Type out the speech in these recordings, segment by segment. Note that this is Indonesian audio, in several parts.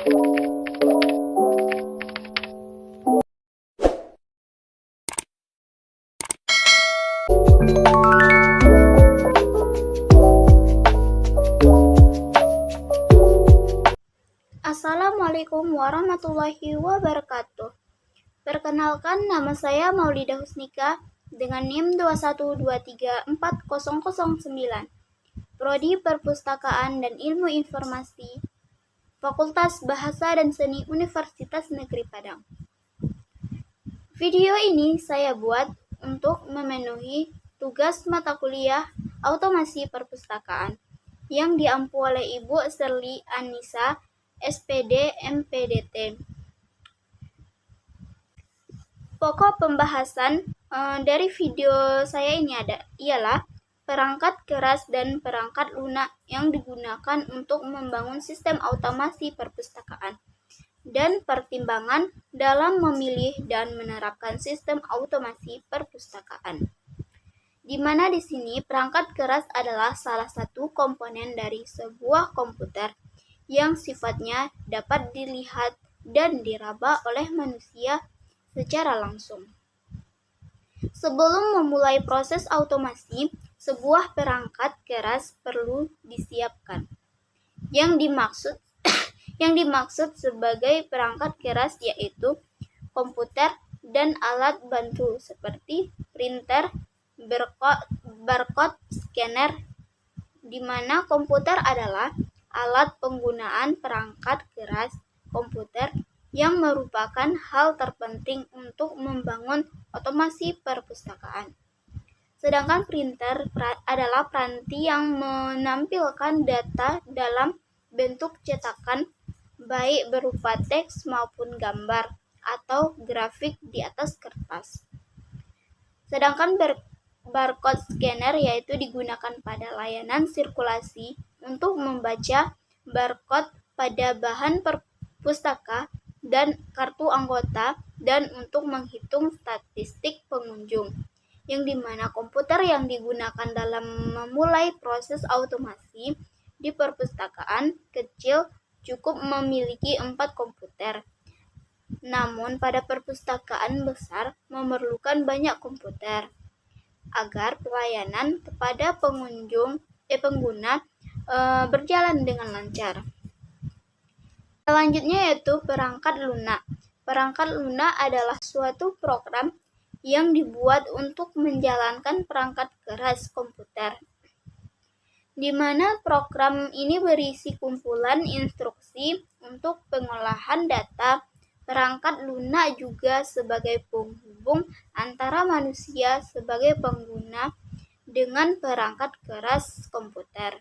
Assalamualaikum warahmatullahi wabarakatuh. Perkenalkan, nama saya Maulidah Husnika dengan NIM 212340009, Prodi Perpustakaan dan Ilmu Informasi, Fakultas Bahasa dan Seni Universitas Negeri Padang. Video ini saya buat untuk memenuhi tugas mata kuliah Automasi Perpustakaan yang diampu oleh Ibu Serli Anissa, SPD MPDT. Pokok pembahasan dari video saya ini ialah perangkat keras dan perangkat lunak yang digunakan untuk membangun sistem automasi perpustakaan dan pertimbangan dalam memilih dan menerapkan sistem automasi perpustakaan. Di mana di sini perangkat keras adalah salah satu komponen dari sebuah komputer yang sifatnya dapat dilihat dan diraba oleh manusia secara langsung. Sebelum memulai proses automasi, sebuah perangkat keras perlu disiapkan. Yang dimaksud sebagai perangkat keras yaitu komputer dan alat bantu seperti printer, barcode, scanner, di mana komputer adalah alat penggunaan perangkat keras komputer yang merupakan hal terpenting untuk membangun otomasi perpustakaan. Sedangkan printer adalah peranti yang menampilkan data dalam bentuk cetakan, baik berupa teks maupun gambar atau grafik di atas kertas. Sedangkan barcode scanner yaitu digunakan pada layanan sirkulasi untuk membaca barcode pada bahan pustaka dan kartu anggota dan untuk menghitung statistik pengunjung, yang dimana komputer yang digunakan dalam memulai proses automasi di perpustakaan kecil cukup memiliki 4 komputer. Namun pada perpustakaan besar memerlukan banyak komputer agar pelayanan kepada pengguna berjalan dengan lancar. Selanjutnya yaitu perangkat lunak. Perangkat lunak adalah suatu program yang dibuat untuk menjalankan perangkat keras komputer, di mana program ini berisi kumpulan instruksi untuk pengolahan data. Perangkat lunak juga sebagai penghubung antara manusia sebagai pengguna dengan perangkat keras komputer.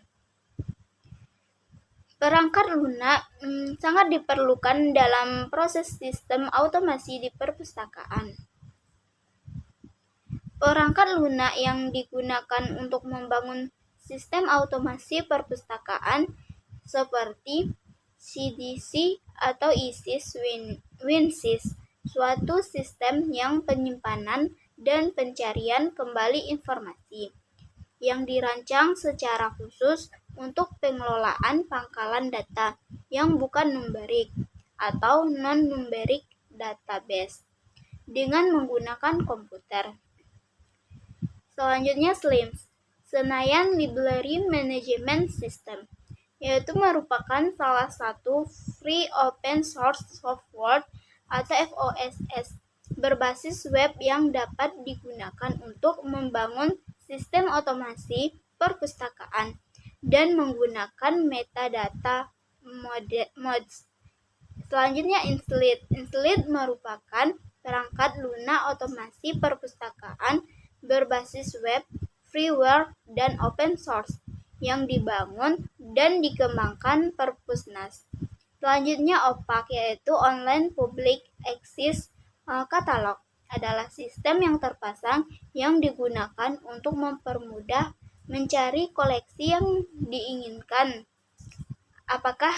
Perangkat lunak sangat diperlukan dalam proses sistem automasi di perpustakaan. Perangkat lunak yang digunakan untuk membangun sistem automasi perpustakaan seperti CDC atau ISIS WinSys, suatu sistem yang penyimpanan dan pencarian kembali informasi, yang dirancang secara khusus untuk pengelolaan pangkalan data yang bukan numerik atau non-numeric database dengan menggunakan komputer. Selanjutnya SLIMS, Senayan Library Management System, yaitu merupakan salah satu free open source software atau FOSS berbasis web yang dapat digunakan untuk membangun sistem otomasi perpustakaan dan menggunakan metadata mods. Selanjutnya InSLID merupakan perangkat lunak otomasi perpustakaan berbasis web, freeware, dan open source yang dibangun dan dikembangkan Perpusnas. Selanjutnya OPAC yaitu Online Public Access Catalog, adalah sistem yang terpasang yang digunakan untuk mempermudah mencari koleksi yang diinginkan apakah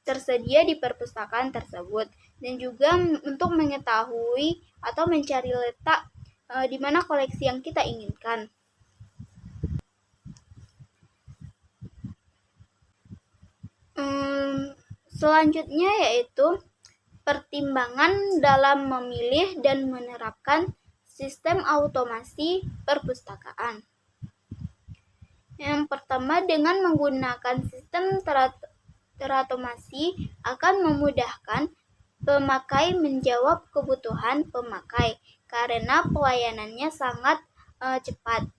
tersedia di perpustakaan tersebut, dan juga untuk mengetahui atau mencari letak di mana koleksi yang kita inginkan. Selanjutnya yaitu pertimbangan dalam memilih dan menerapkan sistem automasi perpustakaan. Yang pertama, dengan menggunakan sistem terotomasi akan memudahkan pemakai menjawab kebutuhan pemakai karena pelayanannya sangat cepat,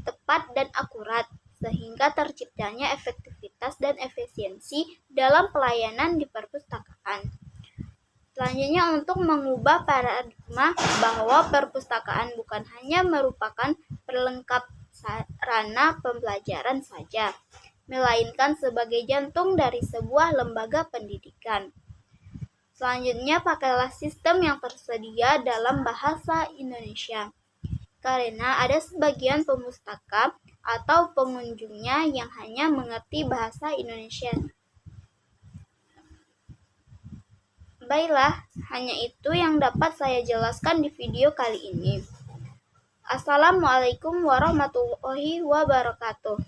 tepat, dan akurat, sehingga terciptanya efektivitas dan efisiensi dalam pelayanan di perpustakaan. Selanjutnya, untuk mengubah paradigma bahwa perpustakaan bukan hanya merupakan pelengkap sarana pembelajaran saja, melainkan sebagai jantung dari sebuah lembaga pendidikan. Selanjutnya, pakailah sistem yang tersedia dalam bahasa Indonesia, karena ada sebagian pemustaka atau pengunjungnya yang hanya mengerti bahasa Indonesia. Baiklah, hanya itu yang dapat saya jelaskan di video kali ini. Assalamualaikum warahmatullahi wabarakatuh.